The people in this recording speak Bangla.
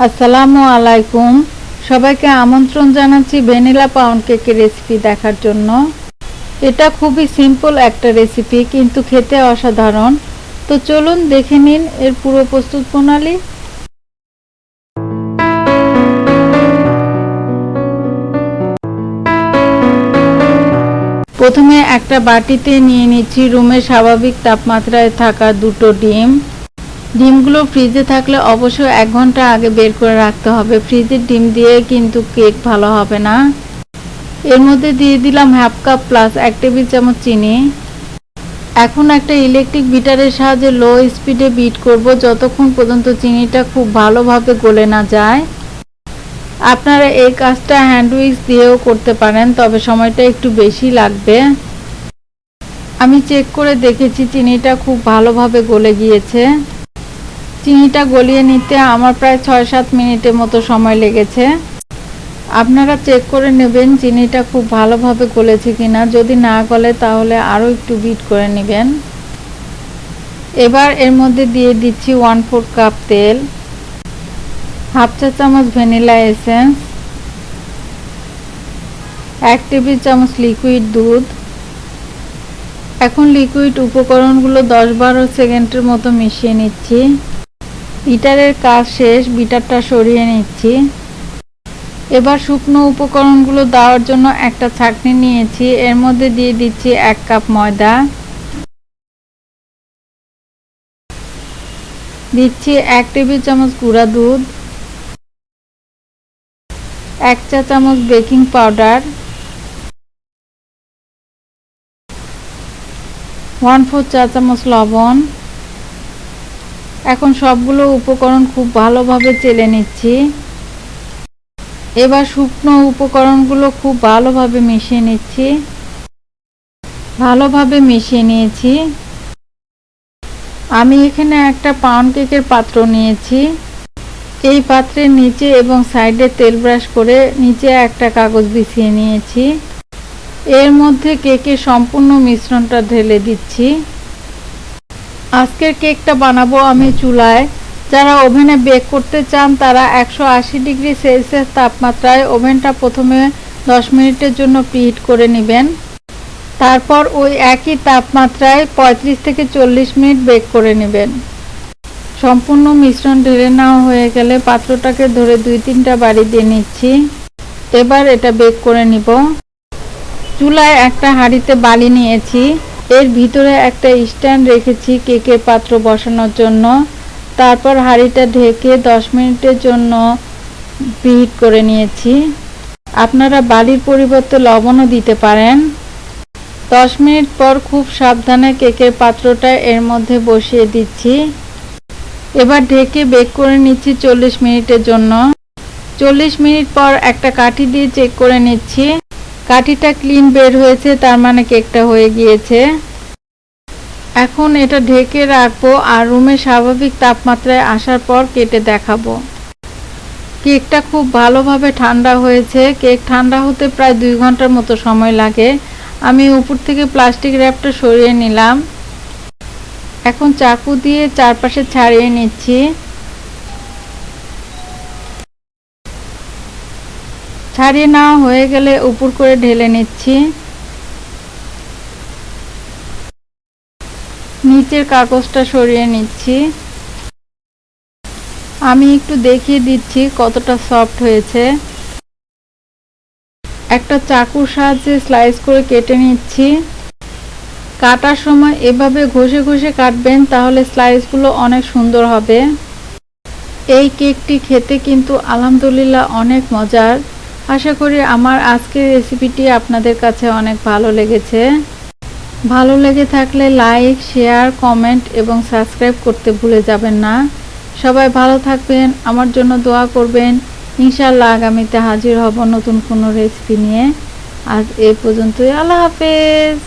আসসালামু আলাইকুম। সবাইকে আমন্ত্রণ জানাচ্ছি ভ্যানিলা পাউন্ড কেকের রেসিপি দেখার জন্য। এটা খুবই সিম্পল একটা রেসিপি, কিন্তু খেতে অসাধারণ। তো চলুন দেখে নিন এর পুরো প্রস্তুত প্রণালী। প্রথমে একটা বাটিতে নিয়ে নিচ্ছি রুমের স্বাভাবিক তাপমাত্রায় থাকা দুটো ডিম। ডিমগুলো ফ্রিজে থাকলে অবশ্যই 1 ঘন্টা আগে বের করে রাখতে হবে। ফ্রিজের ডিম দিয়ে কিন্তু কেক ভালো হবে না। এর মধ্যে দিয়ে দিলাম হাফ কাপ প্লাস 1 টেবিল চামচ চিনি। এখন একটা ইলেকট্রিক বিটারের সাহায্যে লো স্পিডে বিট করব যতক্ষণ পর্যন্ত চিনিটা খুব ভালোভাবে গলে না যায়। আপনারা এই কাজটা হ্যান্ড উইক্স দিয়েও করতে পারেন, তবে সময়টা একটু বেশি লাগবে। আমি চেক করে দেখেছি চিনিটা খুব ভালোভাবে গলে গিয়েছে। চিনিটা গলিয়ে নিতে আমার প্রায় 6-7 মিনিটের মতো সময় লেগেছে। আপনারা চেক করে নেবেন চিনিটা খুব ভালোভাবে গলেছে কিনা। যদি না গলে তাহলে আরও একটু বিট করে নেবেন। এবার এর মধ্যে দিয়ে দিচ্ছি 1/4 কাপ তেল, হাফ চা চামচ ভ্যানিলা এসেন্স, 1 টেবিল চামচ লিকুইড দুধ। এখন লিকুইড উপকরণগুলো 10-12 সেকেন্ডের মতো মিশিয়ে নিচ্ছি। বিটারের কাজ শেষ, বিটারটা সরিয়ে নিচ্ছি। এবার শুকনো উপকরণগুলো দেওয়ার জন্য একটা ছাঁকনি নিয়েছি। এর মধ্যে দিয়ে দিচ্ছি 1 কাপ ময়দা, দিচ্ছি 1 টেবিল চামচ গুঁড়া দুধ, 1 চা চামচ বেকিং পাউডার, 1/4 চা চামচ লবণ। এখন সবগুলো উপকরণ খুব ভালোভাবে চেলে নিচ্ছি। এবার শুকনো উপকরণগুলো খুব ভালোভাবে মিশিয়ে নিচ্ছি। ভালোভাবে মিশিয়ে নিয়েছি। আমি এখানে একটা পাউন্ড কেকের পাত্র নিয়েছি। এই পাত্রের নিচে এবং সাইডে তেল ব্রাশ করে নিচে একটা কাগজ বিছিয়ে নিয়েছি। এর মধ্যে কেকের সম্পূর্ণ মিশ্রণটা ঢেলে দিচ্ছি। আজকের কেকটা বানাবো আমি চুলায়। যারা ওভেনে বেক করতে চান তারা 180 ডিগ্রি সেলসিয়াস তাপমাত্রায় ওভেনটা প্রথমে 10 মিনিটের জন্য প্রিহিট করে নেবেন। তারপর ওই একই তাপমাত্রায় 35 থেকে 40 মিনিট বেক করে নেবেন। সম্পূর্ণ মিশ্রণ ঢেলে নেওয়া হয়ে গেলে পাত্রটাকে ধরে 2-3টা বাড়ি দিয়ে নিচ্ছি। এবার এটা বেক করে নিব। চুলায় একটা হাঁড়িতে বালি নিয়েছি। এর ভিতরে একটা স্ট্যান্ড রেখেছি কেকের পাত্র বসানোর জন্য। তারপর হাঁড়িটা ঢেকে 10 মিনিটের জন্য প্রিহিট করে নিয়েছি। আপনারা বালির পরিবর্তে লবণও দিতে পারেন। 10 মিনিট পর খুব সাবধানে কেকের পাত্রটা এর মধ্যে বসিয়ে দিচ্ছি। এবার ঢেকে বেক করে নিচ্ছি 40 মিনিটের জন্য। 40 মিনিট পর একটা কাঠি দিয়ে চেক করে নিচ্ছি। কাঠিটা ক্লিন বের হয়েছে, তার মানে কেকটা হয়ে গিয়েছে। এখন এটা ঢেকে রাখবো আর রুমের স্বাভাবিক তাপমাত্রায় আসার পর কেটে দেখাবো। কেকটা খুব ভালোভাবে ঠান্ডা হয়েছে। কেক ঠান্ডা হতে প্রায় 2 ঘন্টার মতো সময় লাগে। আমি উপর থেকে প্লাস্টিক র্যাপটা সরিয়ে নিলাম। এখন চাকু দিয়ে চারপাশে ছাড়িয়ে নিচ্ছি। ছাড়িয়ে নেওয়া হয়ে গেলে উপর করে ঢেলে নিচ্ছি। নিচের কাগজটা সরিয়ে নিচ্ছি। আমি একটু দেখিয়ে দিচ্ছি কতটা সফট হয়েছে। একটা চাকুর সাহায্যে স্লাইস করে কেটে নিচ্ছি। কাটার সময় এভাবে ঘষে ঘষে কাটবেন, তাহলে স্লাইসগুলো অনেক সুন্দর হবে। এই কেকটি খেতে কিন্তু আলহামদুলিল্লাহ অনেক মজার। আশা করি আমার আজকের রেসিপিটি আপনাদের কাছে অনেক ভালো লেগেছে। ভালো লেগে থাকলে লাইক, শেয়ার, কমেন্ট এবং সাবস্ক্রাইব করতে ভুলে যাবেন না। সবাই ভালো থাকবেন, আমার জন্য দোয়া করবেন। ইনশাআল্লাহ আগামীতে হাজির হব নতুন কোনো রেসিপি নিয়ে। আজ এই পর্যন্তই। আল্লাহ হাফেজ।